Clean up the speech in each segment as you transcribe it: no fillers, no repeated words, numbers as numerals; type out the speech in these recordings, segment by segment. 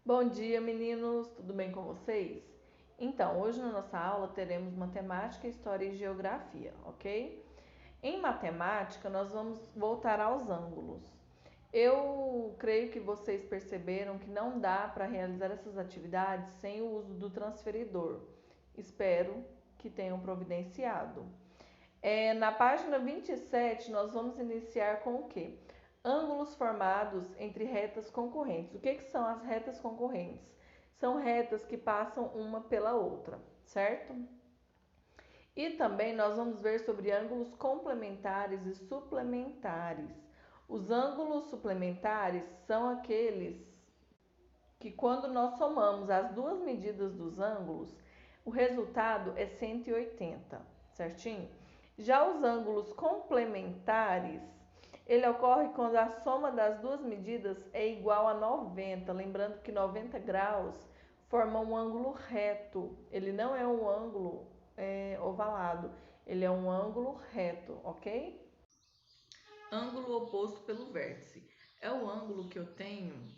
Bom dia, meninos! Tudo bem com vocês? Então, hoje na nossa aula teremos matemática, história e geografia, ok? Em matemática, nós vamos voltar aos ângulos. Eu creio que vocês perceberam que não dá para realizar essas atividades sem o uso do transferidor. Espero que tenham providenciado. Na página 27, nós vamos iniciar com o quê? Ângulos formados entre retas concorrentes. O que são as retas concorrentes? São retas que passam uma pela outra, certo? E também nós vamos ver sobre ângulos complementares e suplementares. Os ângulos suplementares são aqueles que, quando nós somamos as duas medidas dos ângulos, o resultado é 180, certinho? Já os ângulos complementares, ele ocorre quando a soma das duas medidas é igual a 90. Lembrando que 90 graus forma um ângulo reto. Ele não é um ângulo ovalado, ele é um ângulo reto, ok? Ângulo oposto pelo vértice. É o ângulo que eu tenho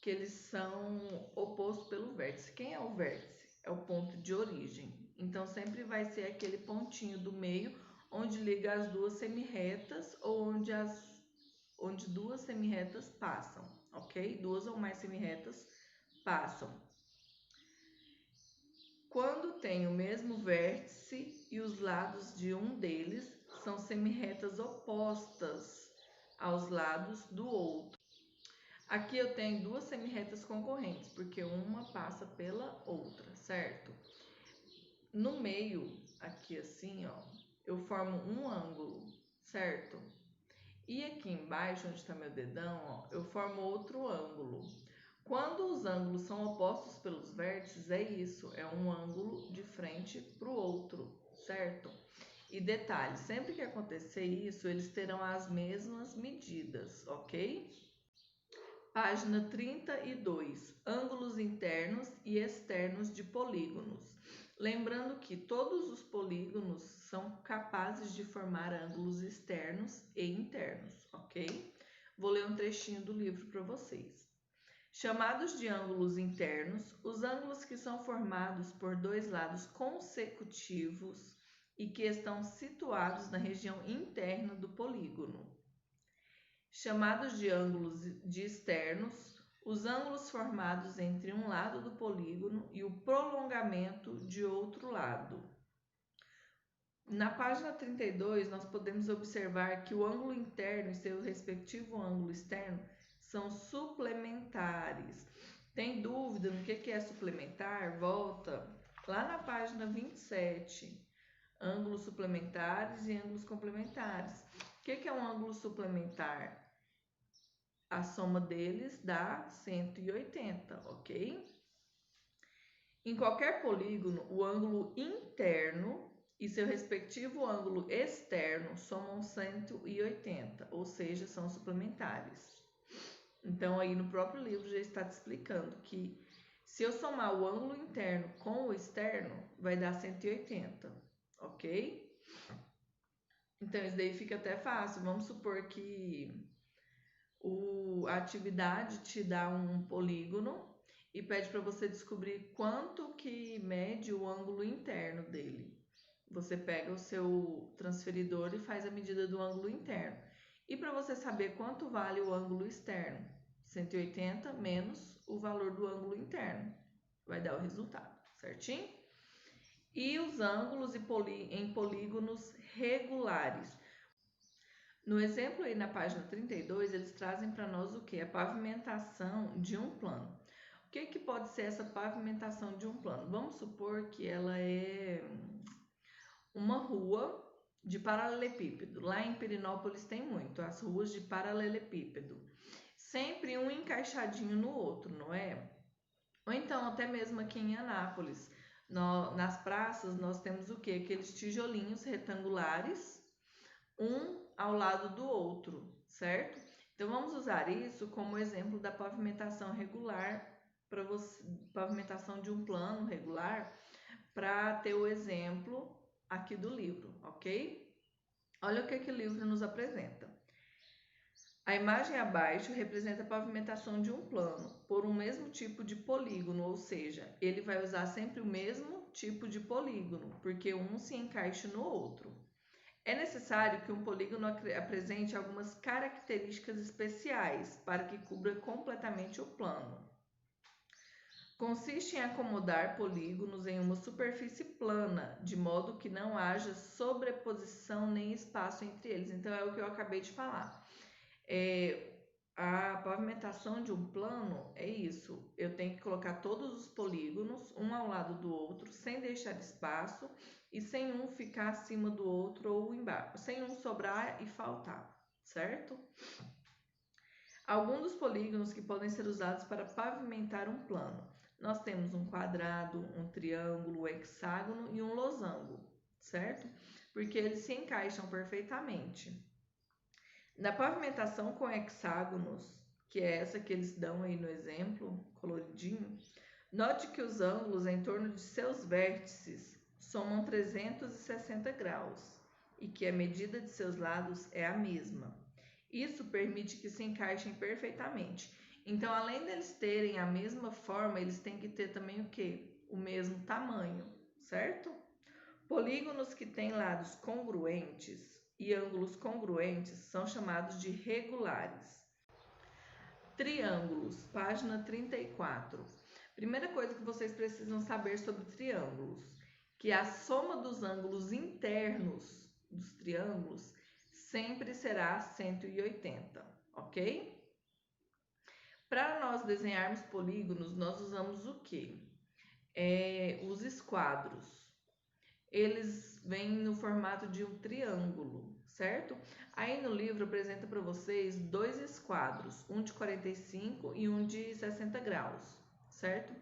que eles são opostos pelo vértice. Quem é o vértice? É o ponto de origem. Então, sempre vai ser aquele pontinho do meio onde liga as duas semirretas ou onde duas semirretas passam, ok? Duas ou mais semirretas passam. Quando tem o mesmo vértice e os lados de um deles são semirretas opostas aos lados do outro. Aqui eu tenho duas semirretas concorrentes, porque uma passa pela outra, certo? No meio, aqui assim, ó, eu formo um ângulo, certo? E aqui embaixo, onde está meu dedão, ó, eu formo outro ângulo. Quando os ângulos são opostos pelos vértices, é isso, é um ângulo de frente para o outro, certo? E detalhe, sempre que acontecer isso, eles terão as mesmas medidas, ok? Página 32. Ângulos internos e externos de polígonos. Lembrando que todos os polígonos são capazes de formar ângulos externos e internos, ok? Vou ler um trechinho do livro para vocês. Chamados de ângulos internos, os ângulos que são formados por dois lados consecutivos e que estão situados na região interna do polígono. Chamados de ângulos de externos, os ângulos formados entre um lado do polígono e o prolongamento de outro lado. Na página 32, nós podemos observar que o ângulo interno e seu respectivo ângulo externo são suplementares. Tem dúvida no que é suplementar? Volta lá na página 27. Ângulos suplementares e ângulos complementares. O que é um ângulo suplementar? A soma deles dá 180, ok? Em qualquer polígono, o ângulo interno e seu respectivo ângulo externo somam 180, ou seja, são suplementares. Então, aí no próprio livro já está te explicando que se eu somar o ângulo interno com o externo, vai dar 180, ok? Então, isso daí fica até fácil. Vamos supor que a atividade te dá um polígono e pede para você descobrir quanto que mede o ângulo interno dele. Você pega o seu transferidor e faz a medida do ângulo interno. E para você saber quanto vale o ângulo externo, 180 menos o valor do ângulo interno, vai dar o resultado, certinho? E os ângulos em polígonos regulares. No exemplo aí na página 32, eles trazem para nós o que? A pavimentação de um plano. O que pode ser essa pavimentação de um plano? Vamos supor que ela é uma rua de paralelepípedo. Lá em Pirinópolis tem muito, as ruas de paralelepípedo. Sempre um encaixadinho no outro, não é? Ou então até mesmo aqui em Anápolis. Nas praças nós temos o que? Aqueles tijolinhos retangulares, um ao lado do outro, certo? Então vamos usar isso como exemplo da pavimentação regular para você, pavimentação de um plano regular, para ter o exemplo aqui do livro, ok? Olha o que o livro nos apresenta. A imagem abaixo representa a pavimentação de um plano por um mesmo tipo de polígono, ou seja, ele vai usar sempre o mesmo tipo de polígono, porque um se encaixa no outro. É necessário que um polígono apresente algumas características especiais para que cubra completamente o plano. Consiste em acomodar polígonos em uma superfície plana, de modo que não haja sobreposição nem espaço entre eles. Então, é o que eu acabei de falar. A pavimentação de um plano é isso. Eu tenho que colocar todos os polígonos, um ao lado do outro, sem deixar espaço e sem um ficar acima do outro ou embaixo, sem um sobrar e faltar, certo? Alguns dos polígonos que podem ser usados para pavimentar um plano. Nós temos um quadrado, um triângulo, um hexágono e um losango, certo? Porque eles se encaixam perfeitamente. Na pavimentação com hexágonos, que é essa que eles dão aí no exemplo, coloridinho, note que os ângulos em torno de seus vértices somam 360 graus e que a medida de seus lados é a mesma. Isso permite que se encaixem perfeitamente. Então, além deles terem a mesma forma, eles têm que ter também o quê? O mesmo tamanho, certo? Polígonos que têm lados congruentes e ângulos congruentes são chamados de regulares. Triângulos, página 34. Primeira coisa que vocês precisam saber sobre triângulos, que a soma dos ângulos internos dos triângulos sempre será 180, ok? Para nós desenharmos polígonos, nós usamos o quê? Os esquadros. Eles vêm no formato de um triângulo, certo? Aí no livro apresenta para vocês dois esquadros, um de 45 e um de 60 graus, certo?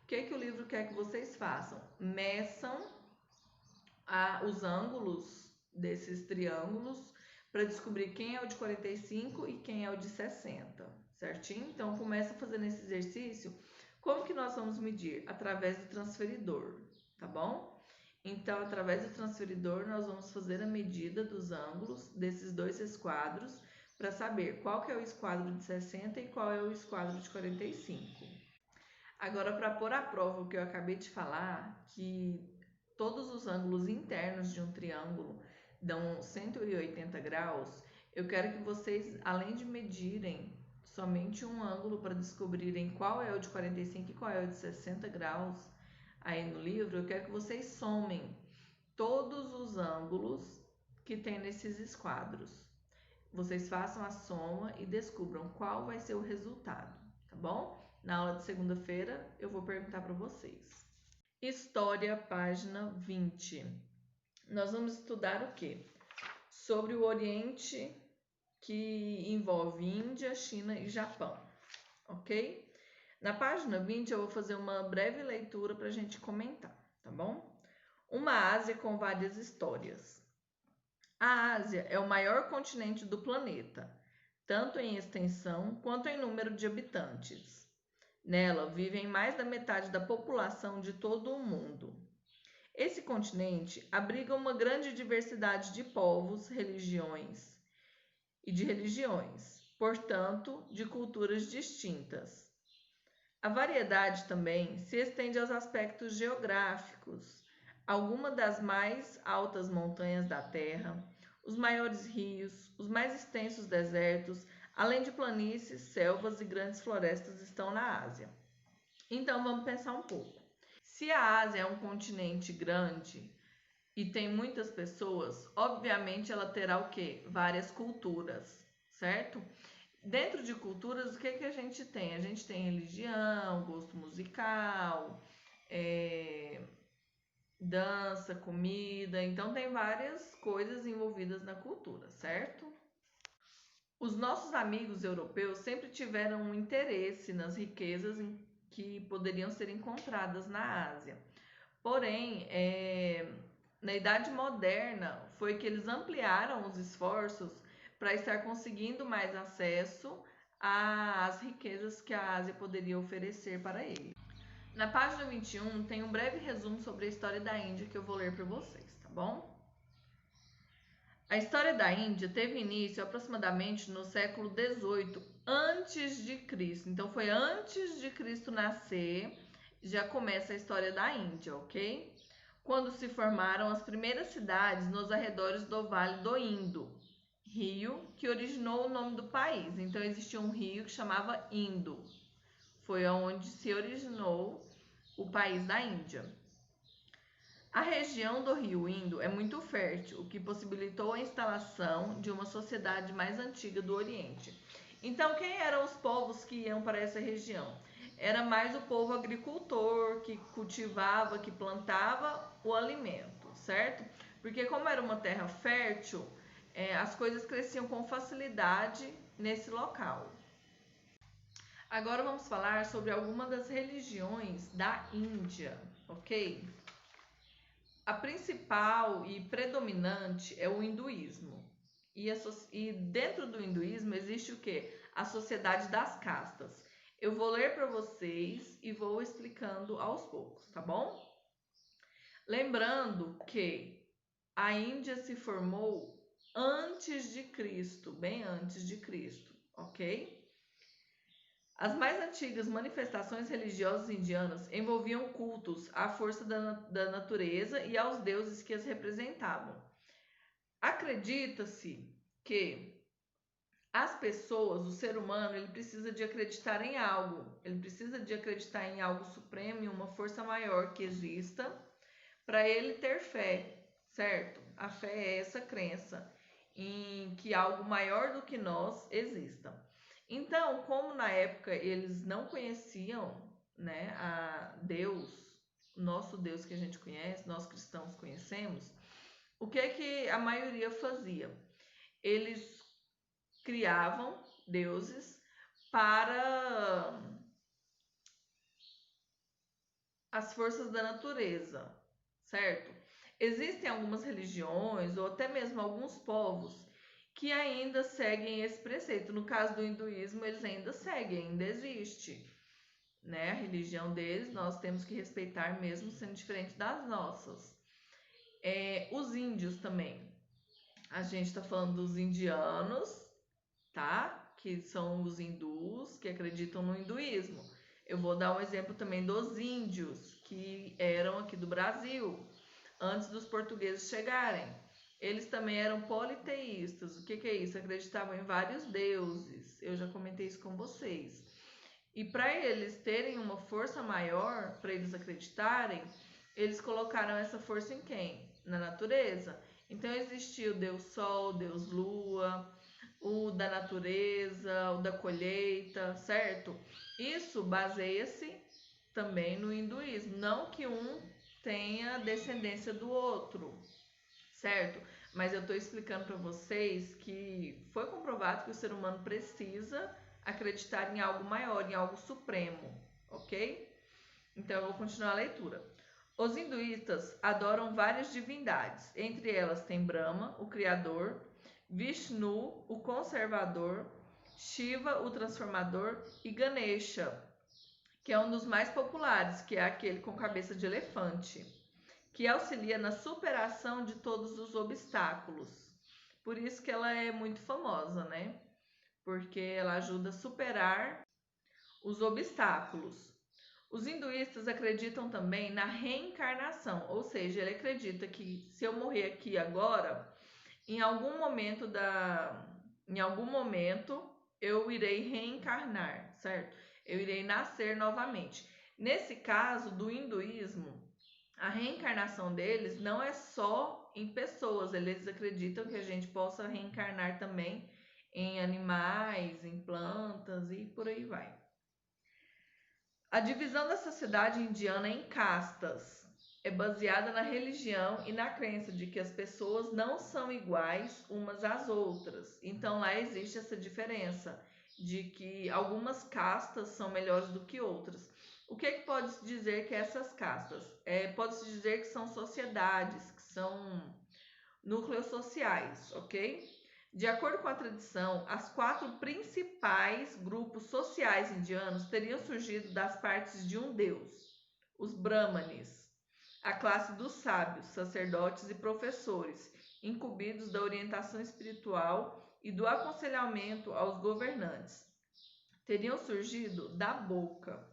O que o livro quer que vocês façam? Meçam os ângulos desses triângulos para descobrir quem é o de 45 e quem é o de 60, certinho? Então, começa fazendo esse exercício. Como que nós vamos medir? Através do transferidor, tá bom? Então, através do transferidor, nós vamos fazer a medida dos ângulos desses dois esquadros para saber qual que é o esquadro de 60 e qual é o esquadro de 45. Agora, para pôr à prova o que eu acabei de falar, que todos os ângulos internos de um triângulo dão 180 graus, eu quero que vocês, além de medirem somente um ângulo para descobrirem qual é o de 45 e qual é o de 60 graus, aí no livro, eu quero que vocês somem todos os ângulos que tem nesses esquadros. Vocês façam a soma e descubram qual vai ser o resultado, tá bom? Na aula de segunda-feira eu vou perguntar para vocês. História, página 20. Nós vamos estudar o quê? Sobre o Oriente, que envolve Índia, China e Japão, ok? Na página 20 eu vou fazer uma breve leitura para a gente comentar, tá bom? Uma Ásia com várias histórias. A Ásia é o maior continente do planeta, tanto em extensão quanto em número de habitantes. Nela vivem mais da metade da população de todo o mundo. Esse continente abriga uma grande diversidade de povos, religiões, portanto, de culturas distintas. A variedade também se estende aos aspectos geográficos. Algumas das mais altas montanhas da Terra, os maiores rios, os mais extensos desertos, além de planícies, selvas e grandes florestas estão na Ásia. Então vamos pensar um pouco. Se a Ásia é um continente grande e tem muitas pessoas, obviamente ela terá o quê? Várias culturas, certo? Dentro de culturas, o que a gente tem? A gente tem religião, gosto musical, dança, comida, então tem várias coisas envolvidas na cultura, certo? Os nossos amigos europeus sempre tiveram um interesse nas riquezas que poderiam ser encontradas na Ásia. Porém, na Idade Moderna foi que eles ampliaram os esforços para estar conseguindo mais acesso às riquezas que a Ásia poderia oferecer para eles. Na página 21 tem um breve resumo sobre a história da Índia que eu vou ler para vocês, tá bom? A história da Índia teve início aproximadamente no século XVIII antes de Cristo. Então foi antes de Cristo nascer, já começa a história da Índia, ok? Quando se formaram as primeiras cidades nos arredores do Vale do Indo, rio que originou o nome do país. Então existia um rio que chamava Indo. Foi onde se originou o país da Índia. A região do rio Indo é muito fértil, o que possibilitou a instalação de uma sociedade mais antiga do Oriente. Então, quem eram os povos que iam para essa região? Era mais o povo agricultor, que cultivava, que plantava o alimento, certo? Porque como era uma terra fértil, as coisas cresciam com facilidade nesse local. Agora vamos falar sobre algumas das religiões da Índia, ok? A principal e predominante é o hinduísmo. E dentro do hinduísmo existe o quê? A sociedade das castas. Eu vou ler para vocês e vou explicando aos poucos, tá bom? Lembrando que a Índia se formou antes de Cristo, bem antes de Cristo, ok? As mais antigas manifestações religiosas indianas envolviam cultos à força da natureza e aos deuses que as representavam. Acredita-se que as pessoas, o ser humano, ele precisa de acreditar em algo, ele precisa de acreditar em algo supremo, em uma força maior que exista, para ele ter fé, certo? A fé é essa crença em que algo maior do que nós exista. Então, como na época eles não conheciam, né, a Deus, nosso Deus que a gente conhece, nós cristãos conhecemos, o que a maioria fazia? Eles criavam deuses para as forças da natureza, certo? Existem algumas religiões ou até mesmo alguns povos que ainda seguem esse preceito. No caso do hinduísmo, eles ainda seguem, ainda existe, né? A religião deles, nós temos que respeitar mesmo sendo diferente das nossas. Os índios também. A gente está falando dos indianos, tá? Que são os hindus que acreditam no hinduísmo. Eu vou dar um exemplo também dos índios que eram aqui do Brasil antes dos portugueses chegarem. Eles também eram politeístas. O que é isso? Acreditavam em vários deuses. Eu já comentei isso com vocês. E para eles terem uma força maior, para eles acreditarem, eles colocaram essa força em quem? Na natureza. Então existia o Deus Sol, Deus Lua, o da natureza, o da colheita, certo? Isso baseia-se também no hinduísmo. Não que um tenha descendência do outro, certo? Mas eu estou explicando para vocês que foi comprovado que o ser humano precisa acreditar em algo maior, em algo supremo, ok? Então eu vou continuar a leitura. Os hinduístas adoram várias divindades, entre elas tem Brahma, o Criador, Vishnu, o Conservador, Shiva, o Transformador, e Ganesha, que é um dos mais populares, que é aquele com cabeça de elefante, que auxilia na superação de todos os obstáculos. Por isso que ela é muito famosa, né? Porque ela ajuda a superar os obstáculos. Os hinduístas acreditam também na reencarnação, ou seja, ele acredita que se eu morrer aqui agora, em algum momento eu irei reencarnar, certo? Eu irei nascer novamente. Nesse caso do hinduísmo, a reencarnação deles não é só em pessoas, eles acreditam que a gente possa reencarnar também em animais, em plantas e por aí vai. A divisão da sociedade indiana em castas é baseada na religião e na crença de que as pessoas não são iguais umas às outras. Então lá existe essa diferença de que algumas castas são melhores do que outras. O que pode-se dizer que essas castas? Pode-se dizer que são sociedades, que são núcleos sociais, ok? De acordo com a tradição, as 4 principais grupos sociais indianos teriam surgido das partes de um deus, os Brahmanes, a classe dos sábios, sacerdotes e professores, incumbidos da orientação espiritual e do aconselhamento aos governantes. Teriam surgido da boca.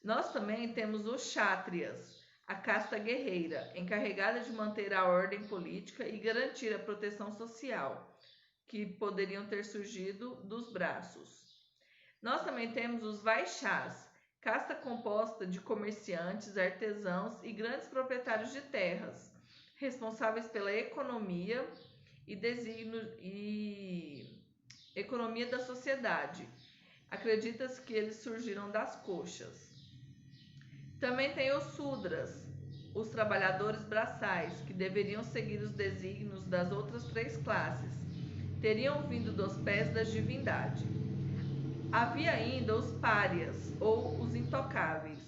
Nós também temos os Kshatriyas, a casta guerreira, encarregada de manter a ordem política e garantir a proteção social, que poderiam ter surgido dos braços. Nós também temos os Vaishyas, casta composta de comerciantes, artesãos e grandes proprietários de terras, responsáveis pela economia e economia da sociedade. Acredita-se que eles surgiram das coxas. Também tem os Sudras, os trabalhadores braçais, que deveriam seguir os desígnios das outras 3 classes. Teriam vindo dos pés das divindades. Havia ainda os párias, ou os intocáveis,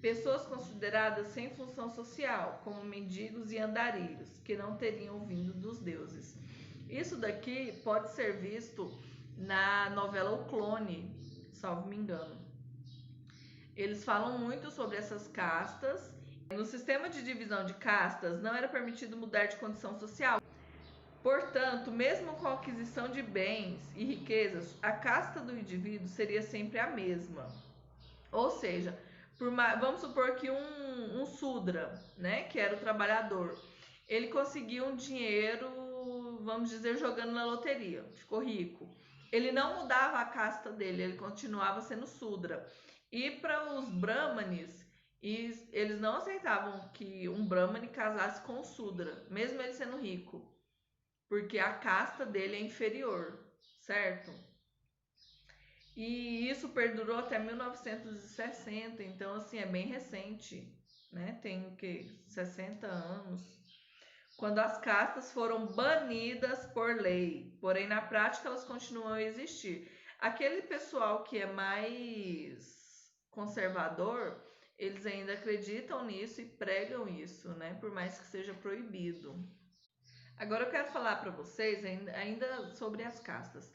pessoas consideradas sem função social, como mendigos e andarilhos, que não teriam vindo dos deuses. Isso daqui pode ser visto na novela O Clone, salvo me engano. Eles falam muito sobre essas castas. No sistema de divisão de castas, não era permitido mudar de condição social. Portanto, mesmo com a aquisição de bens e riquezas, a casta do indivíduo seria sempre a mesma. Ou seja, vamos supor que um Sudra, né, que era o trabalhador, ele conseguiu um dinheiro, vamos dizer, jogando na loteria, ficou rico. Ele não mudava a casta dele, ele continuava sendo Sudra. E para os Brahmanes, eles não aceitavam que um Brahmane casasse com um Sudra, mesmo ele sendo rico, porque a casta dele é inferior, certo? E isso perdurou até 1960, então assim, é bem recente, né? Tem o quê? 60 anos. Quando as castas foram banidas por lei, porém na prática elas continuam a existir. Aquele pessoal que é mais conservador, eles ainda acreditam nisso e pregam isso, né? Por mais que seja proibido. Agora eu quero falar para vocês ainda sobre as castas,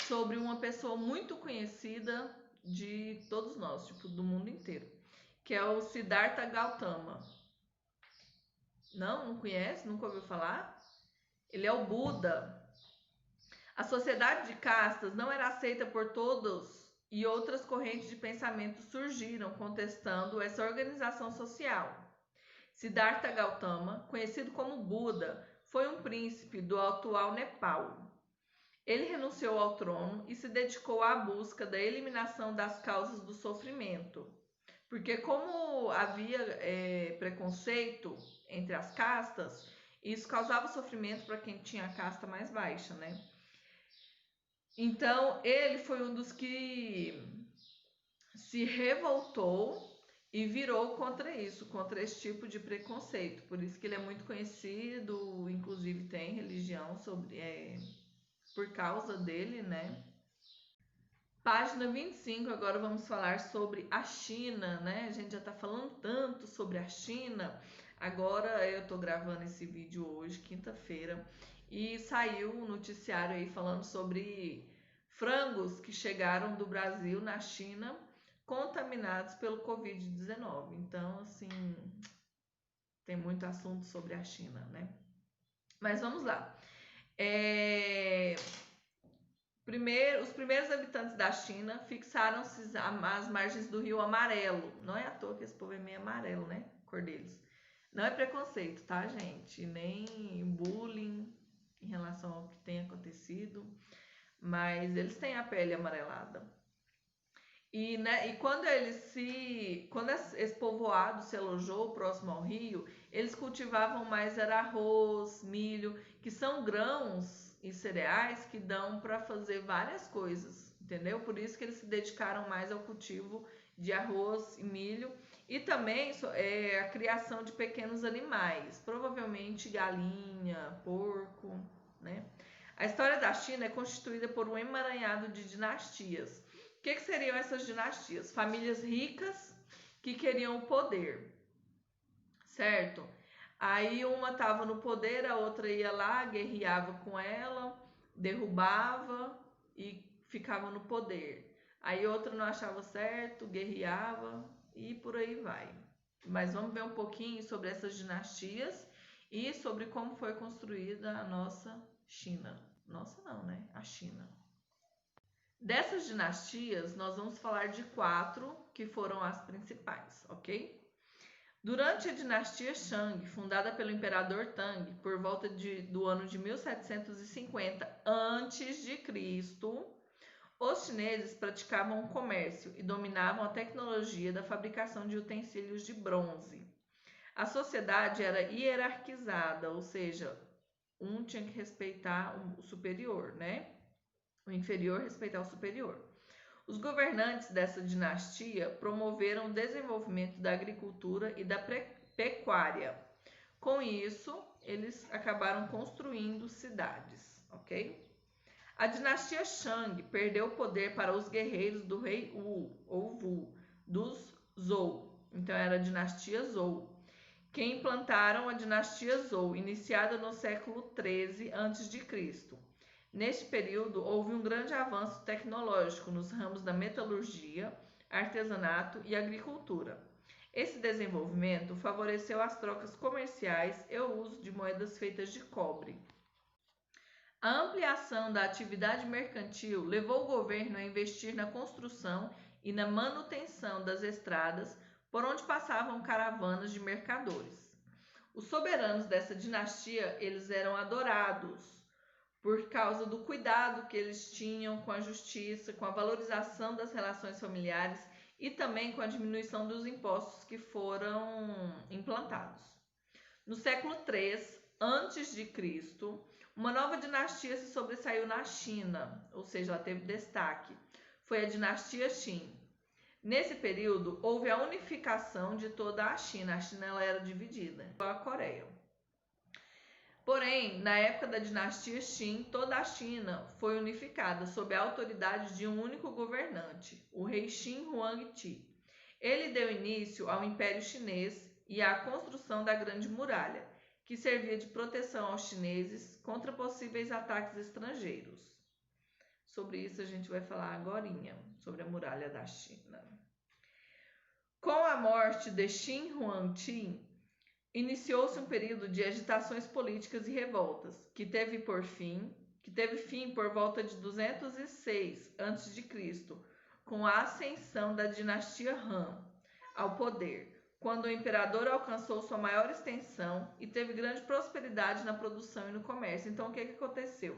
sobre uma pessoa muito conhecida de todos nós, tipo, do mundo inteiro, que é o Siddhartha Gautama. Não conhece? Nunca ouviu falar? Ele é o Buda. A sociedade de castas não era aceita por todos e outras correntes de pensamento surgiram contestando essa organização social. Siddhartha Gautama, conhecido como Buda, foi um príncipe do atual Nepal. Ele renunciou ao trono e se dedicou à busca da eliminação das causas do sofrimento. Porque como havia preconceito entre as castas, isso causava sofrimento para quem tinha a casta mais baixa, né? Então, ele foi um dos que se revoltou e virou contra isso, contra esse tipo de preconceito. Por isso que ele é muito conhecido, inclusive tem religião por causa dele, né? Página 25, agora vamos falar sobre a China, né? A gente já tá falando tanto sobre a China. Agora eu tô gravando esse vídeo hoje, quinta-feira, e saiu um noticiário aí falando sobre frangos que chegaram do Brasil na China contaminados pelo Covid-19. Então, assim, tem muito assunto sobre a China, né? Mas vamos lá. Os primeiros habitantes da China fixaram-se às margens do Rio Amarelo. Não é à toa que esse povo é meio amarelo, né? A cor deles. Não é preconceito, tá, gente? Nem bullying em relação ao que tem acontecido. Mas eles têm a pele amarelada. E quando esse povoado se alojou próximo ao rio, eles cultivavam mais arroz, milho, que são grãos e cereais que dão para fazer várias coisas, entendeu? Por isso que eles se dedicaram mais ao cultivo de arroz e milho e também a criação de pequenos animais, provavelmente galinha, porco, né? A história da China é constituída por um emaranhado de dinastias. O que seriam essas dinastias? Famílias ricas que queriam o poder, certo? Aí uma estava no poder, a outra ia lá, guerreava com ela, derrubava e ficava no poder. Aí outra não achava certo, guerreava e por aí vai. Mas vamos ver um pouquinho sobre essas dinastias e sobre como foi construída a nossa China. Nossa não, né? A China. Dessas dinastias, nós vamos falar de 4 que foram as principais, ok? Durante a dinastia Shang, fundada pelo imperador Tang por volta do ano de 1750 a.C., os chineses praticavam o comércio e dominavam a tecnologia da fabricação de utensílios de bronze. A sociedade era hierarquizada, ou seja, um tinha que respeitar o superior, né? O inferior respeitar o superior. Os governantes dessa dinastia promoveram o desenvolvimento da agricultura e da pecuária. Com isso, eles acabaram construindo cidades, ok? A dinastia Shang perdeu o poder para os guerreiros do rei Wu, ou Wu, dos Zhou. Então era a dinastia Zhou, que implantaram a dinastia Zhou, iniciada no século XIII a.C. Neste período, houve um grande avanço tecnológico nos ramos da metalurgia, artesanato e agricultura. Esse desenvolvimento favoreceu as trocas comerciais e o uso de moedas feitas de cobre. A ampliação da atividade mercantil levou o governo a investir na construção e na manutenção das estradas por onde passavam caravanas de mercadores. Os soberanos dessa dinastia, eles eram adorados por causa do cuidado que eles tinham com a justiça, com a valorização das relações familiares e também com a diminuição dos impostos que foram implantados. No século III a.C., uma nova dinastia se sobressaiu na China, ou seja, ela teve destaque. Foi a dinastia Qin. Nesse período, houve a unificação de toda a China. A China ela era dividida, igual a Coreia. Porém, na época da dinastia Qin, toda a China foi unificada sob a autoridade de um único governante, o rei Xin Huangdi. Ele deu início ao Império Chinês e à construção da Grande Muralha, que servia de proteção aos chineses contra possíveis ataques estrangeiros. Sobre isso a gente vai falar agorinha, sobre a Muralha da China. Com a morte de Xin Huangdi, iniciou-se um período de agitações políticas e revoltas, que teve fim por volta de 206 a.C., com a ascensão da dinastia Han ao poder, quando o imperador alcançou sua maior extensão e teve grande prosperidade na produção e no comércio. Então, o que aconteceu?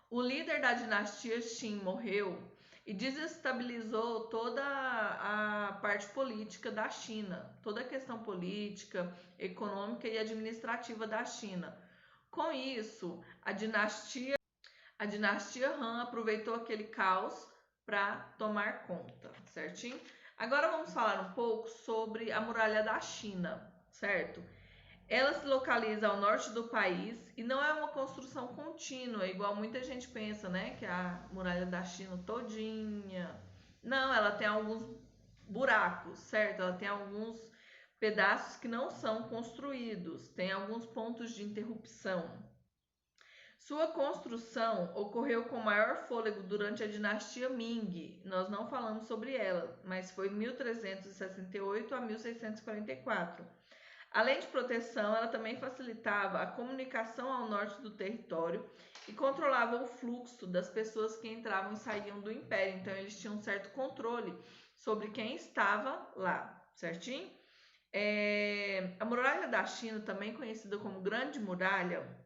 O líder da dinastia Qin morreu e desestabilizou toda a parte política da China, toda a questão política, econômica e administrativa da China. Com isso, a dinastia Han aproveitou aquele caos para tomar conta, certinho? Agora vamos falar um pouco sobre a Muralha da China, certo? Ela se localiza ao norte do país e não é uma construção contínua, igual muita gente pensa, né? Que a Muralha da China todinha. Não, ela tem alguns buracos, certo? Ela tem alguns pedaços que não são construídos, tem alguns pontos de interrupção. Sua construção ocorreu com maior fôlego durante a dinastia Ming. Nós não falamos sobre ela, mas foi 1368 a 1644. Além de proteção, ela também facilitava a comunicação ao norte do território e controlava o fluxo das pessoas que entravam e saíam do império. Então, eles tinham um certo controle sobre quem estava lá, certinho? A Muralha da China, também conhecida como Grande Muralha,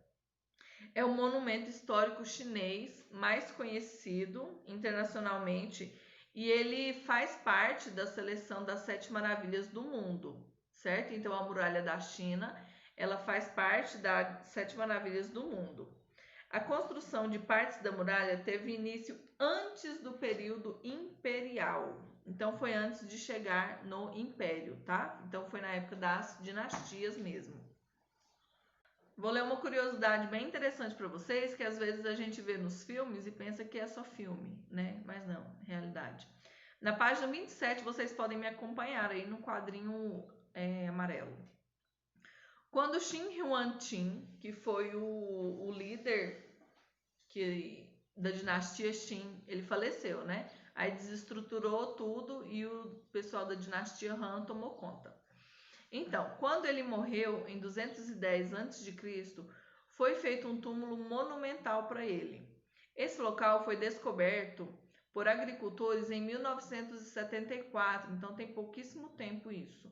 é o monumento histórico chinês mais conhecido internacionalmente e ele faz parte da seleção das 7 maravilhas do mundo, certo? Então, a Muralha da China, ela faz parte das 7 maravilhas do mundo. A construção de partes da muralha teve início antes do período imperial. Então, foi antes de chegar no império, tá? Então, foi na época das dinastias mesmo. Vou ler uma curiosidade bem interessante para vocês, que às vezes a gente vê nos filmes e pensa que é só filme, né? Mas não, realidade. Na página 27, vocês podem me acompanhar aí no quadrinho amarelo. Quando Xin Huangdi, que foi o líder da dinastia Qin, ele faleceu, né? Aí desestruturou tudo e o pessoal da dinastia Han tomou conta. Então, quando ele morreu em 210 a.C., foi feito um túmulo monumental para ele. Esse local foi descoberto por agricultores em 1974, então tem pouquíssimo tempo isso.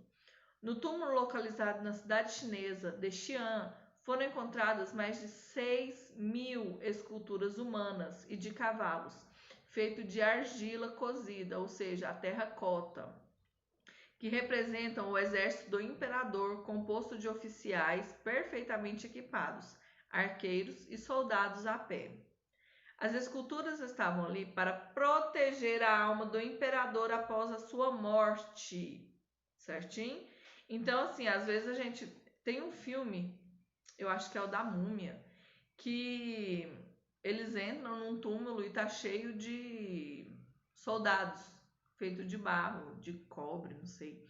No túmulo localizado na cidade chinesa de Xi'an, foram encontradas mais de 6.000 esculturas humanas e de cavalos, feito de argila cozida, ou seja, a terracota, que representam o exército do imperador, composto de oficiais perfeitamente equipados, arqueiros e soldados a pé. As esculturas estavam ali para proteger a alma do imperador após a sua morte, certinho? Então, assim, às vezes a gente tem um filme, eu acho que é o da Múmia, que eles entram num túmulo e tá cheio de soldados, feito de barro, de cobre, não sei.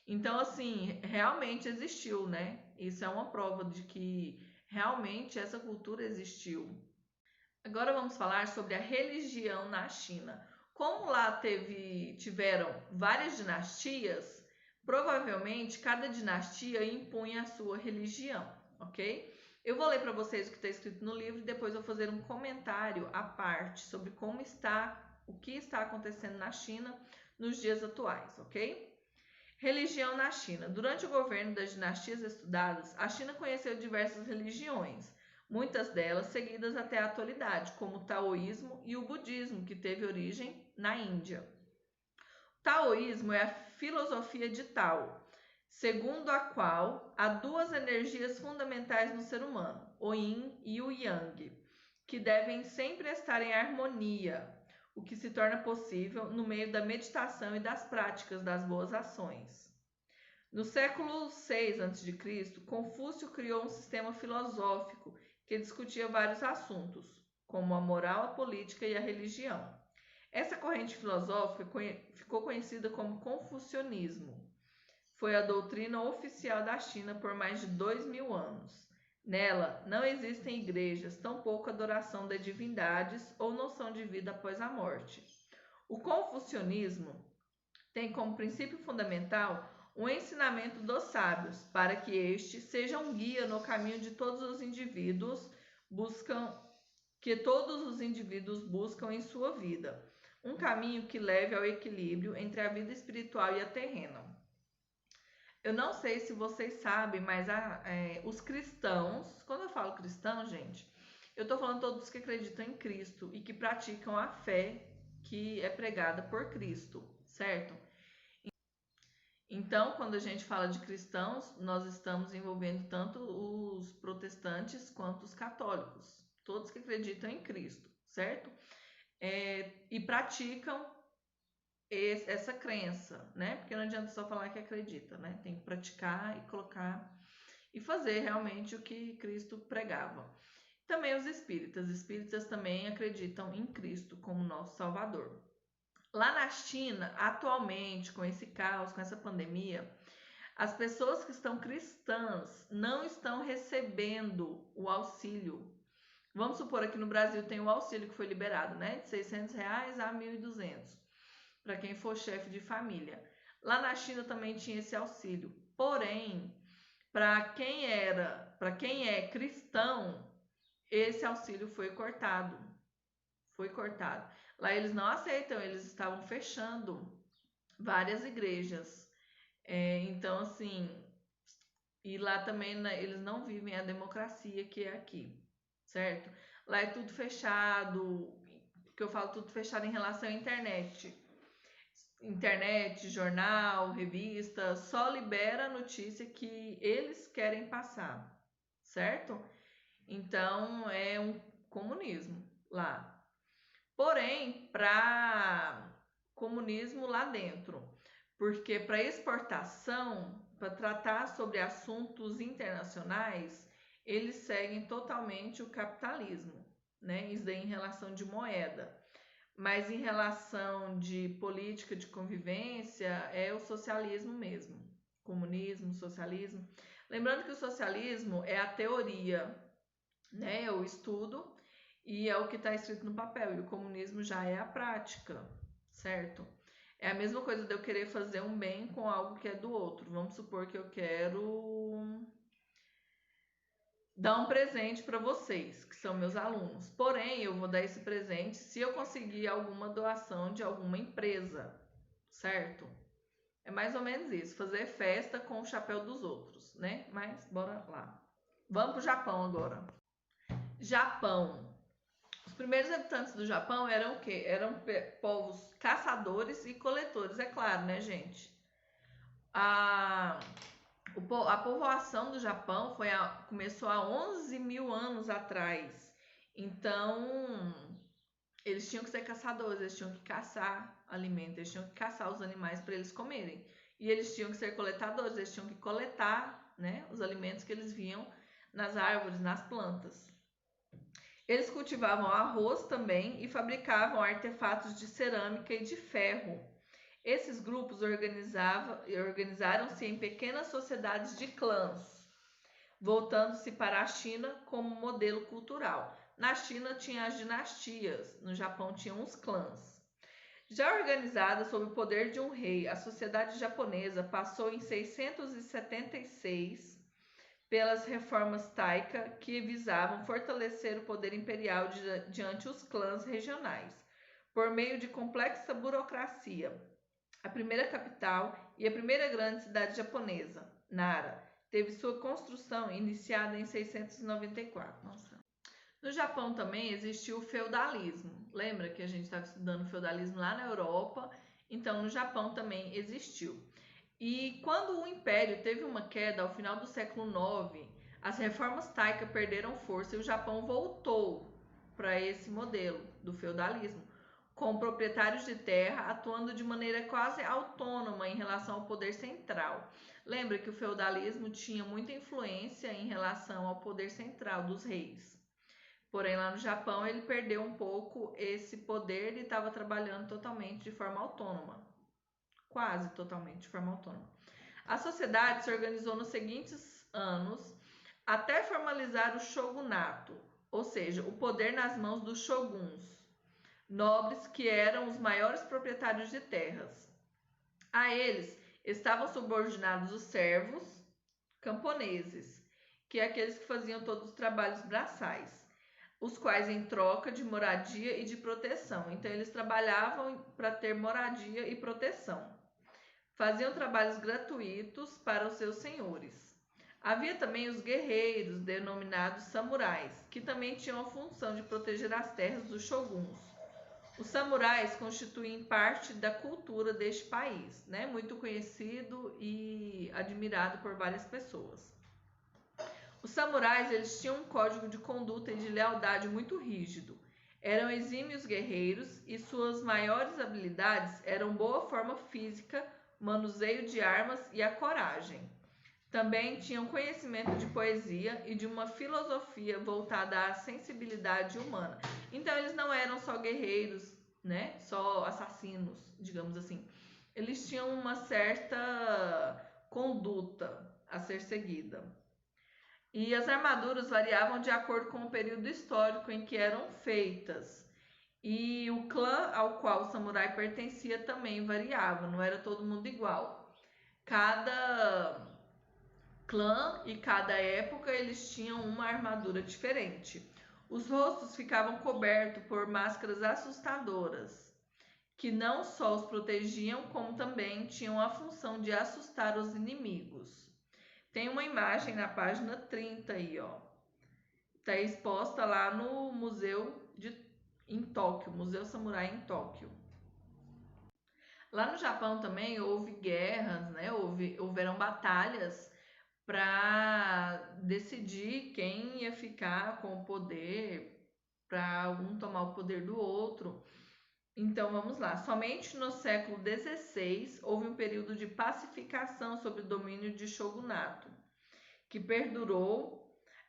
Então, assim, realmente existiu, né? Isso é uma prova de que realmente essa cultura existiu. Agora vamos falar sobre a religião na China. Como lá tiveram várias dinastias, provavelmente cada dinastia impunha a sua religião, ok? Eu vou ler para vocês o que está escrito no livro e depois vou fazer um comentário à parte sobre o que está acontecendo na China nos dias atuais, ok? Religião na China. Durante o governo das dinastias estudadas, a China conheceu diversas religiões, muitas delas seguidas até a atualidade, como o taoísmo e o budismo, que teve origem na Índia. O taoísmo é a filosofia de Tao, segundo a qual há duas energias fundamentais no ser humano, o yin e o yang, que devem sempre estar em harmonia, o que se torna possível no meio da meditação e das práticas das boas ações. No século VI a.C., Confúcio criou um sistema filosófico que discutia vários assuntos, como a moral, a política e a religião. Essa corrente filosófica ficou conhecida como confucionismo. Foi a doutrina oficial da China por mais de 2.000 anos. Nela não existem igrejas, tampouco adoração de divindades ou noção de vida após a morte. O confucionismo tem como princípio fundamental o ensinamento dos sábios, para que este seja um guia no caminho de todos os indivíduos buscam em sua vida, um caminho que leve ao equilíbrio entre a vida espiritual e a terrena. Eu não sei se vocês sabem, mas os cristãos, quando eu falo cristão, gente, eu estou falando todos que acreditam em Cristo e que praticam a fé que é pregada por Cristo, certo? Então, quando a gente fala de cristãos, nós estamos envolvendo tanto os protestantes quanto os católicos, todos que acreditam em Cristo, certo? E praticam essa crença, né? Porque não adianta só falar que acredita, né? Tem que praticar e colocar e fazer realmente o que Cristo pregava. Também os espíritas também acreditam em Cristo como nosso Salvador. Lá na China, atualmente, com esse caos, com essa pandemia, as pessoas que estão cristãs não estão recebendo o auxílio. Vamos supor, aqui no Brasil tem o auxílio que foi liberado, né? De R$600 a R$1.200, para quem for chefe de família. Lá na China também tinha esse auxílio. Porém, para quem é cristão, esse auxílio foi cortado. Foi cortado. Lá eles não aceitam, eles estavam fechando várias igrejas. Então, assim, e lá também, né, eles não vivem a democracia que é aqui, certo? Lá é tudo fechado, que eu falo tudo fechado em relação à internet. Internet, jornal, revista, só libera a notícia que eles querem passar, certo? Então, é um comunismo lá. Porém, para comunismo lá dentro, porque para exportação, para tratar sobre assuntos internacionais, eles seguem totalmente o capitalismo, né? Isso daí em relação de moeda. Mas em relação de política de convivência, é o socialismo mesmo. Comunismo, socialismo. Lembrando que o socialismo é a teoria, né? É o estudo e é o que está escrito no papel. E o comunismo já é a prática, certo? É a mesma coisa de eu querer fazer um bem com algo que é do outro. Vamos supor que eu quero dar um presente para vocês, que são meus alunos. Porém, eu vou dar esse presente se eu conseguir alguma doação de alguma empresa, certo? É mais ou menos isso, fazer festa com o chapéu dos outros, né? Mas bora lá. Vamos pro Japão agora. Japão. Os primeiros habitantes do Japão eram o quê? Eram povos caçadores e coletores, é claro, né, gente? A povoação do Japão começou há 11 mil anos atrás. Então, eles tinham que ser caçadores, eles tinham que caçar alimentos, eles tinham que caçar os animais para eles comerem. E eles tinham que ser coletadores, eles tinham que coletar, né, os alimentos que eles viam nas árvores, nas plantas. Eles cultivavam arroz também e fabricavam artefatos de cerâmica e de ferro. Esses grupos organizaram-se em pequenas sociedades de clãs, voltando-se para a China como modelo cultural. Na China tinha as dinastias, no Japão tinham os clãs. Já organizada sob o poder de um rei, a sociedade japonesa passou em 676 pelas reformas Taika, que visavam fortalecer o poder imperial diante os clãs regionais, por meio de complexa burocracia. A primeira capital e a primeira grande cidade japonesa, Nara, teve sua construção iniciada em 694. Nossa. No Japão também existiu o feudalismo. Lembra que a gente estava estudando feudalismo lá na Europa? Então, no Japão também existiu. E quando o Império teve uma queda ao final do século IX, as reformas Taika perderam força e o Japão voltou para esse modelo do feudalismo, com proprietários de terra atuando de maneira quase autônoma em relação ao poder central. Lembra que o feudalismo tinha muita influência em relação ao poder central dos reis. Porém, lá no Japão, ele perdeu um pouco esse poder e estava trabalhando totalmente de forma autônoma. Quase totalmente de forma autônoma. A sociedade se organizou nos seguintes anos até formalizar o shogunato, ou seja, o poder nas mãos dos shoguns, nobres que eram os maiores proprietários de terras. A eles estavam subordinados os servos camponeses, que é aqueles que faziam todos os trabalhos braçais, os quais em troca de moradia e de proteção. Então, eles trabalhavam para ter moradia e proteção. Faziam trabalhos gratuitos para os seus senhores. Havia também os guerreiros, denominados samurais, que também tinham a função de proteger as terras dos shoguns. Os samurais constituem parte da cultura deste país, né? Muito conhecido e admirado por várias pessoas. Os samurais, eles tinham um código de conduta e de lealdade muito rígido. Eram exímios guerreiros e suas maiores habilidades eram boa forma física, manuseio de armas e a coragem. Também tinham conhecimento de poesia e de uma filosofia voltada à sensibilidade humana. Então, eles não eram só guerreiros, né? Só assassinos, digamos assim. Eles tinham uma certa conduta a ser seguida. E as armaduras variavam de acordo com o período histórico em que eram feitas. E o clã ao qual o samurai pertencia também variava, não era todo mundo igual. Cada clã e cada época eles tinham uma armadura diferente. Os rostos ficavam cobertos por máscaras assustadoras, que não só os protegiam, como também tinham a função de assustar os inimigos. Tem uma imagem na página 30 aí, ó. Está exposta lá no museu em Tóquio, Museu Samurai em Tóquio. Lá no Japão também houve guerras, né? Houveram batalhas para decidir quem ia ficar com o poder, para um tomar o poder do outro. Então vamos lá. Somente no século XVI houve um período de pacificação sob o domínio de shogunato, que perdurou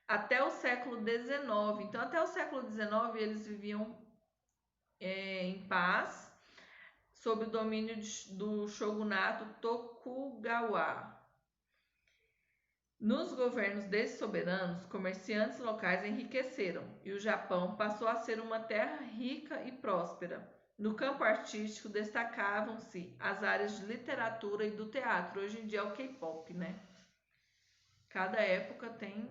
até o século XIX. Então, até o século XIX eles viviam em paz sob o domínio do shogunato Tokugawa. Nos governos desses soberanos, comerciantes locais enriqueceram e o Japão passou a ser uma terra rica e próspera, No campo artístico destacavam-se as áreas de literatura e do teatro. Hoje em dia é o K-pop, né? Cada época tem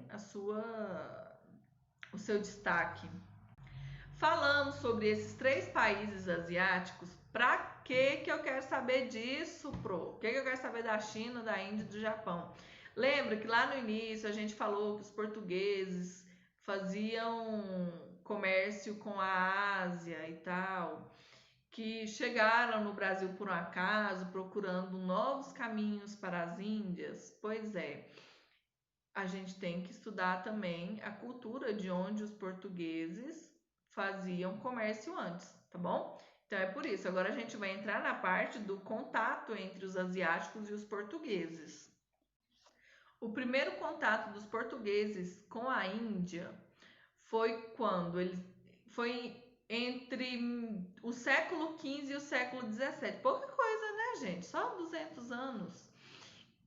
o seu destaque. Falamos sobre esses 3 países asiáticos. Pra que eu quero saber disso, pro? O que eu quero saber da China, da Índia e do Japão? Lembra que lá no início a gente falou que os portugueses faziam comércio com a Ásia e tal, que chegaram no Brasil por um acaso, procurando novos caminhos para as Índias? Pois é, a gente tem que estudar também a cultura de onde os portugueses faziam comércio antes, tá bom? Então é por isso. Agora a gente vai entrar na parte do contato entre os asiáticos e os portugueses. O primeiro contato dos portugueses com a Índia foi entre o século XV e o século XVII. Pouca coisa, né, gente? Só 200 anos.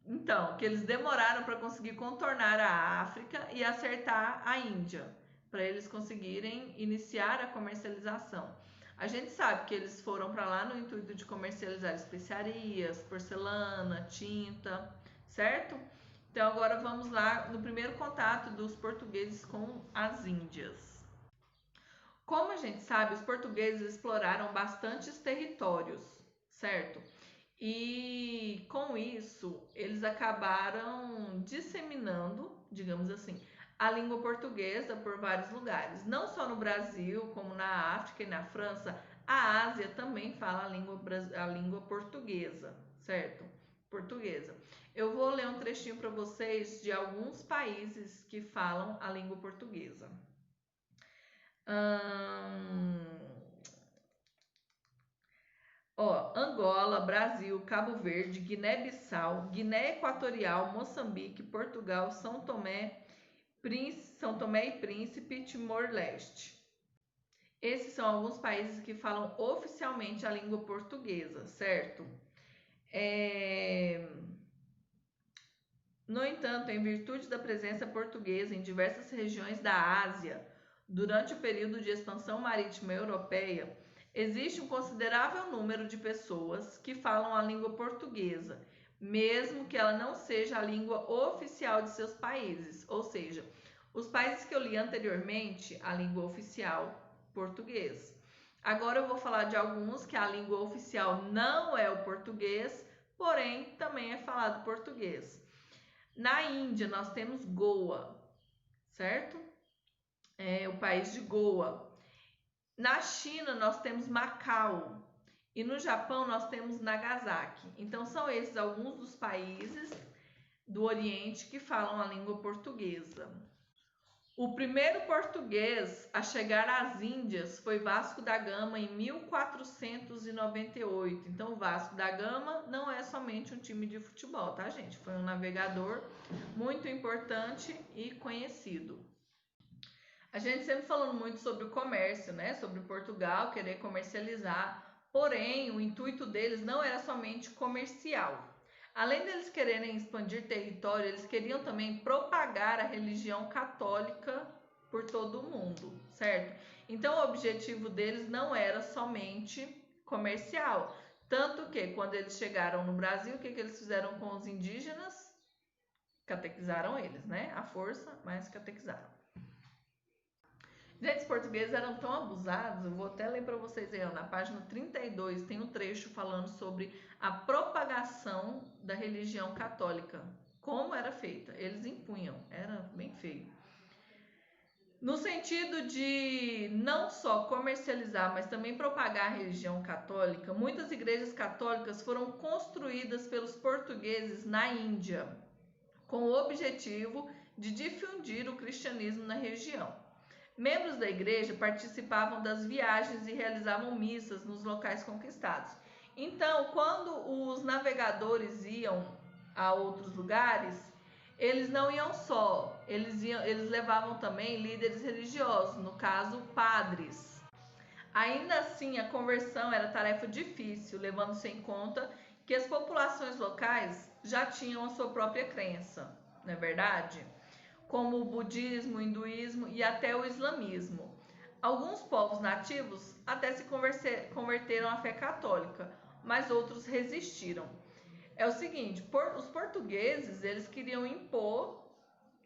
Então, que eles demoraram para conseguir contornar a África e acertar a Índia, para eles conseguirem iniciar a comercialização. A gente sabe que eles foram para lá no intuito de comercializar especiarias, porcelana, tinta, certo? Então, agora vamos lá no primeiro contato dos portugueses com as Índias. Como a gente sabe, os portugueses exploraram bastantes territórios, certo? E com isso, eles acabaram disseminando, digamos assim, a língua portuguesa por vários lugares. Não só no Brasil, como na África e na França, a Ásia também fala a língua portuguesa, certo? Portuguesa. Eu vou ler um trechinho para vocês de alguns países que falam a língua portuguesa. Angola, Brasil, Cabo Verde, Guiné-Bissau, Guiné Equatorial, Moçambique, Portugal, São Tomé e Príncipe, Timor-Leste. Esses são alguns países que falam oficialmente a língua portuguesa, certo? No entanto, em virtude da presença portuguesa em diversas regiões da Ásia, durante o período de expansão marítima europeia, existe um considerável número de pessoas que falam a língua portuguesa, mesmo que ela não seja a língua oficial de seus países. Ou seja, os países que eu li anteriormente, a língua oficial, português. Agora eu vou falar de alguns que a língua oficial não é o português, porém também é falado português. Na Índia, nós temos Goa, certo? O país de Goa. Na China, nós temos Macau. E no Japão, nós temos Nagasaki. Então, são esses alguns dos países do Oriente que falam a língua portuguesa. O primeiro português a chegar às Índias foi Vasco da Gama em 1498. Então, Vasco da Gama não é somente um time de futebol, tá, gente? Foi um navegador muito importante e conhecido. A gente sempre falando muito sobre o comércio, né? Sobre Portugal querer comercializar. Porém, o intuito deles não era somente comercial. Além deles quererem expandir território, eles queriam também propagar a religião católica por todo o mundo, certo? Então, o objetivo deles não era somente comercial. Tanto que, quando eles chegaram no Brasil, o que eles fizeram com os indígenas? Catequizaram eles, né? À força, mas catequizaram. Gente, os portugueses eram tão abusados, eu vou até ler para vocês aí, na página 32 tem um trecho falando sobre a propagação da religião católica, como era feita. Eles impunham, era bem feio. No sentido de não só comercializar, mas também propagar a religião católica, muitas igrejas católicas foram construídas pelos portugueses na Índia, com o objetivo de difundir o cristianismo na região. Membros da igreja participavam das viagens e realizavam missas nos locais conquistados. Então, quando os navegadores iam a outros lugares, eles não iam só, eles levavam também líderes religiosos, no caso, padres. Ainda assim, a conversão era tarefa difícil, levando-se em conta que as populações locais já tinham a sua própria crença, não é verdade? Como o budismo, o hinduísmo e até o islamismo. Alguns povos nativos até se converteram à fé católica, mas outros resistiram. É o seguinte, os portugueses, eles queriam impor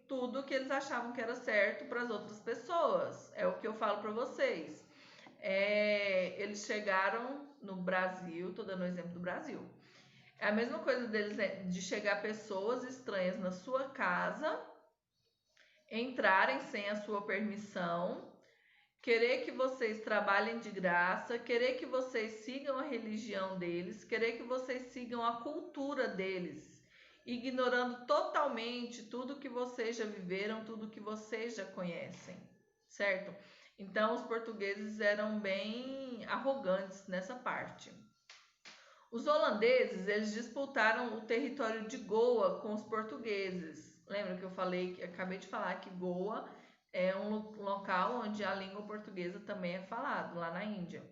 tudo que eles achavam que era certo para as outras pessoas. É o que eu falo para vocês. Eles chegaram no Brasil, tô dando um exemplo do Brasil. É a mesma coisa deles, de chegar pessoas estranhas na sua casa, entrarem sem a sua permissão, querer que vocês trabalhem de graça, querer que vocês sigam a religião deles, querer que vocês sigam a cultura deles, ignorando totalmente tudo que vocês já viveram, tudo que vocês já conhecem, certo? Então, os portugueses eram bem arrogantes nessa parte. Os holandeses, eles disputaram o território de Goa com os portugueses. Lembra que eu falei, que acabei de falar que Goa é um local onde a língua portuguesa também é falada, lá na Índia.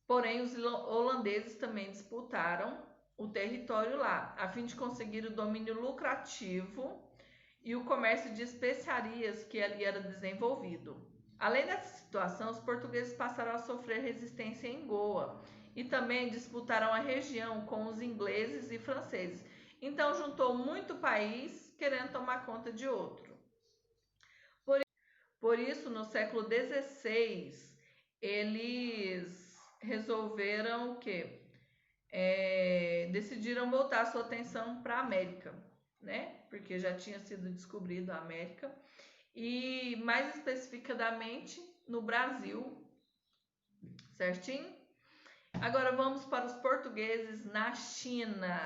Porém, os holandeses também disputaram o território lá, a fim de conseguir o domínio lucrativo e o comércio de especiarias que ali era desenvolvido. Além dessa situação, os portugueses passaram a sofrer resistência em Goa e também disputaram a região com os ingleses e franceses. Então, juntou muito país querendo tomar conta de outro. Por isso, no século XVI, eles resolveram o quê? Decidiram voltar sua atenção para a América, né? Porque já tinha sido descobrido a América. E mais especificadamente no Brasil, certinho? Agora vamos para os portugueses na China.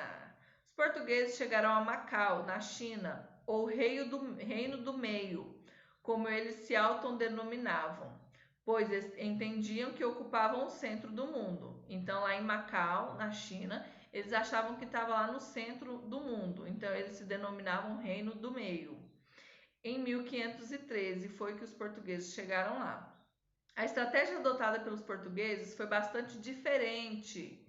Os portugueses chegaram a Macau, na China, ou Reino do Meio, como eles se autodenominavam, pois eles entendiam que ocupavam o centro do mundo. Então, lá em Macau, na China, eles achavam que estava lá no centro do mundo. Então, eles se denominavam Reino do Meio. Em 1513 foi que os portugueses chegaram lá. A estratégia adotada pelos portugueses foi bastante diferente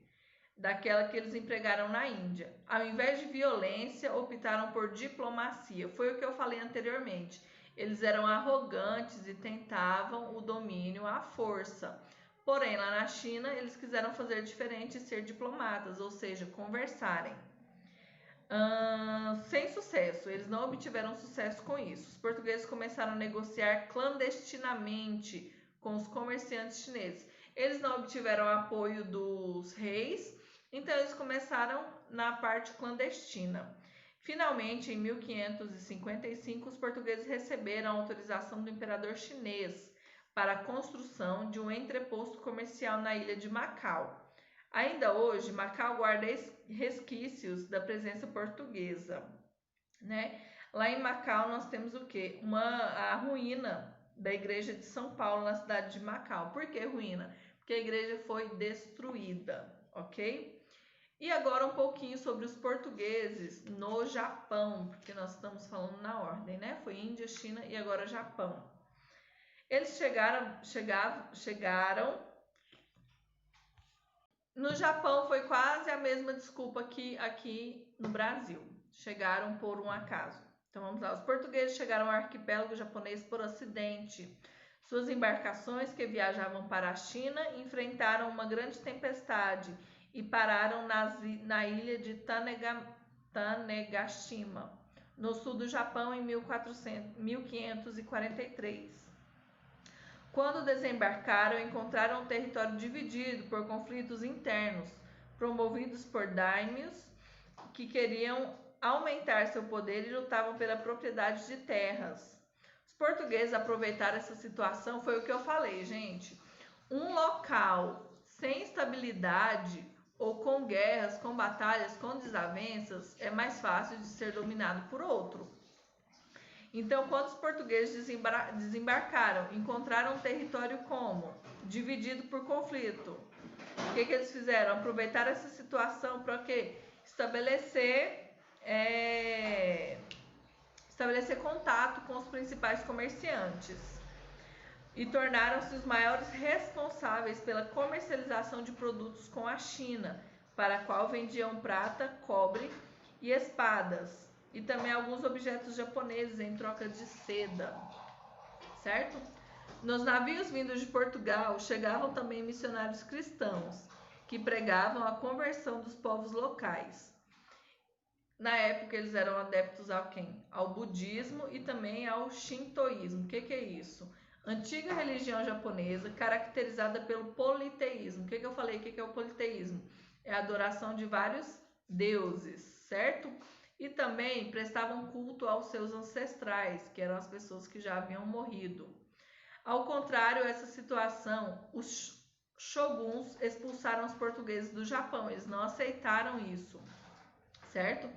daquela que eles empregaram na Índia. Ao invés de violência, optaram por diplomacia. Foi o que eu falei anteriormente. Eles eram arrogantes e tentavam o domínio à força. Porém, lá na China, eles quiseram fazer diferente e ser diplomatas, ou seja, conversarem. Sem sucesso, eles não obtiveram sucesso com isso. Os portugueses começaram a negociar clandestinamente com os comerciantes chineses. Eles não obtiveram apoio dos reis, então eles começaram na parte clandestina. Finalmente, em 1555, os portugueses receberam a autorização do imperador chinês para a construção de um entreposto comercial na ilha de Macau. Ainda hoje, Macau guarda resquícios da presença portuguesa, né? Lá em Macau nós temos o quê? A ruína da igreja de São Paulo, na cidade de Macau. Por que ruína? Porque a igreja foi destruída, ok? E agora um pouquinho sobre os portugueses no Japão, porque nós estamos falando na ordem, né? Foi Índia, China e agora Japão. Eles chegaram. No Japão foi quase a mesma desculpa que aqui no Brasil. Chegaram por um acaso. Então vamos lá. Os portugueses chegaram ao arquipélago japonês por acidente. Suas embarcações que viajavam para a China enfrentaram uma grande tempestade e pararam na ilha de Tanegashima, no sul do Japão, em 1543. Quando desembarcaram, encontraram um território dividido por conflitos internos, promovidos por daimyos que queriam aumentar seu poder e lutavam pela propriedade de terras. Os portugueses aproveitaram essa situação, foi o que eu falei, gente. Um local sem estabilidade ou com guerras, com batalhas, com desavenças, é mais fácil de ser dominado por outro. Então, quando os portugueses desembarcaram, encontraram um território como? Dividido por conflito. O que eles fizeram? Aproveitar essa situação para quê? Estabelecer contato com os principais comerciantes. E tornaram-se os maiores responsáveis pela comercialização de produtos com a China, para a qual vendiam prata, cobre e espadas, e também alguns objetos japoneses em troca de seda, certo? Nos navios vindos de Portugal chegavam também missionários cristãos, que pregavam a conversão dos povos locais. Na época eles eram adeptos ao quem? Ao budismo e também ao shintoísmo. O que é isso? Antiga religião japonesa caracterizada pelo politeísmo. O que eu falei? O que é o politeísmo? É a adoração de vários deuses, certo? E também prestavam culto aos seus ancestrais, que eram as pessoas que já haviam morrido. Ao contrário, essa situação, os shoguns expulsaram os portugueses do Japão. Eles não aceitaram isso, certo?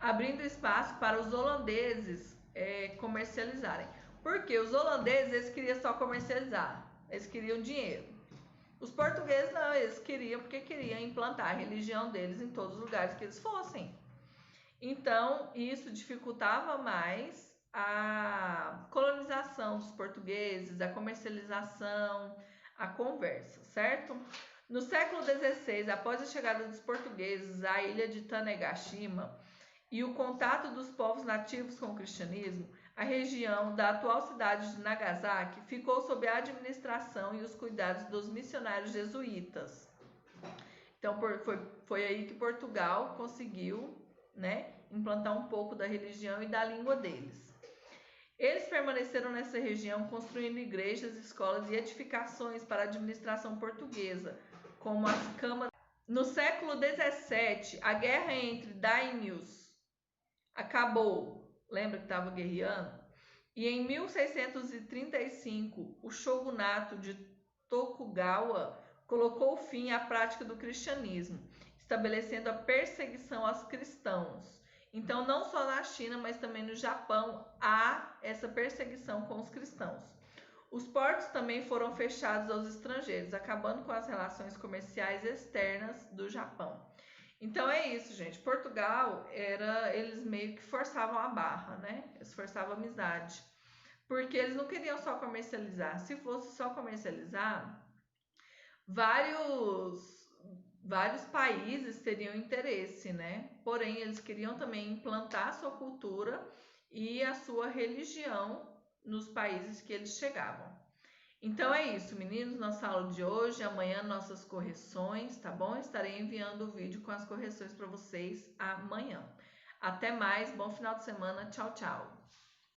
Abrindo espaço para os holandeses comercializarem. Porque os holandeses eles queriam só comercializar, eles queriam dinheiro. Os portugueses não, eles queriam porque queriam implantar a religião deles em todos os lugares que eles fossem. Então, isso dificultava mais a colonização dos portugueses, a comercialização, a conversa, certo? No século XVI, após a chegada dos portugueses à ilha de Tanegashima e o contato dos povos nativos com o cristianismo, a região da atual cidade de Nagasaki ficou sob a administração e os cuidados dos missionários jesuítas. Então, foi aí que Portugal conseguiu, né, implantar um pouco da religião e da língua deles. Eles permaneceram nessa região construindo igrejas, escolas e edificações para a administração portuguesa, como as câmaras. No século XVII, a guerra entre daimyos acabou. Lembra que estava guerreando? E em 1635, o shogunato de Tokugawa colocou fim à prática do cristianismo, estabelecendo a perseguição aos cristãos. Então, não só na China, mas também no Japão, há essa perseguição com os cristãos. Os portos também foram fechados aos estrangeiros, acabando com as relações comerciais externas do Japão. Então é isso, gente. Portugal eles meio que forçavam a barra, né? Eles forçavam a amizade. Porque eles não queriam só comercializar. Se fosse só comercializar, vários países teriam interesse, né? Porém, eles queriam também implantar a sua cultura e a sua religião nos países que eles chegavam. Então é isso, meninos, nossa aula de hoje. Amanhã nossas correções, tá bom? Estarei enviando o vídeo com as correções para vocês amanhã. Até mais, bom final de semana, tchau, tchau!